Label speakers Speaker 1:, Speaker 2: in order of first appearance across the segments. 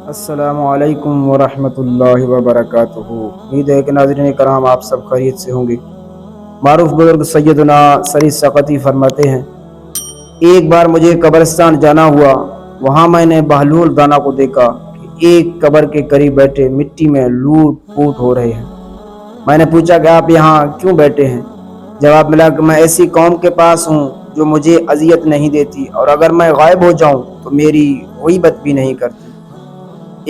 Speaker 1: السلام علیکم ورحمۃ اللہ وبرکاتہ۔ امید ہے کہ ناظرین کرام آپ سب خیریت سے ہوں گے۔ معروف بزرگ سیدنا سری سقطی فرماتے ہیں، ایک بار مجھے قبرستان جانا ہوا، وہاں میں نے بہلول دانا کو دیکھا کہ ایک قبر کے قریب بیٹھے مٹی میں لوٹ پوٹ ہو رہے ہیں۔ میں نے پوچھا کہ آپ یہاں کیوں بیٹھے ہیں؟ جواب ملا کہ میں ایسی قوم کے پاس ہوں جو مجھے اذیت نہیں دیتی اور اگر میں غائب ہو جاؤں تو میری غیبت بھی نہیں کرتی۔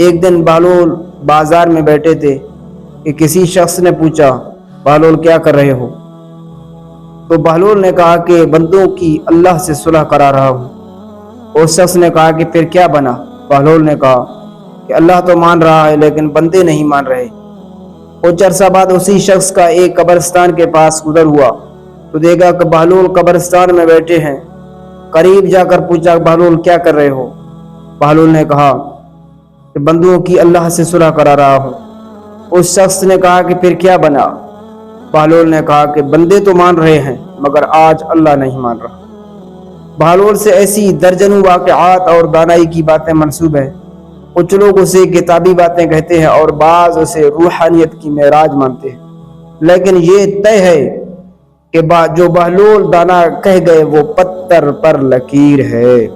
Speaker 1: ایک دن بہلول بازار میں بیٹھے تھے کہ کسی شخص نے پوچھا، بہلول کیا کر رہے ہو؟ تو بہلول نے کہا کہ بندوں کی اللہ سے صلح کرا رہا ہوں۔ اس شخص نے کہا کہ پھر کیا بنا؟ بہلول نے کہا کہ اللہ تو مان رہا ہے لیکن بندے نہیں مان رہے۔ کچھ عرصہ بعد اسی شخص کا ایک قبرستان کے پاس گزر ہوا تو دیکھا کہ بہلول قبرستان میں بیٹھے ہیں۔ قریب جا کر پوچھا، بہلول کیا کر رہے ہو؟ بہلول نے کہا کہ بندوں کی اللہ سے صلح کرا رہا ہوں۔ اس شخص نے کہا کہ پھر کیا بنا؟ بہلول نے کہا کہ بندے تو مان رہے ہیں مگر آج اللہ نہیں مان رہا۔ بہلول سے ایسی درجنوں واقعات اور دانائی کی باتیں منسوب ہیں۔ کچھ لوگ اسے کتابی باتیں کہتے ہیں اور بعض اسے روحانیت کی معراج مانتے ہیں، لیکن یہ طے ہے کہ جو بہلول دانا کہہ گئے وہ پتھر پر لکیر ہے۔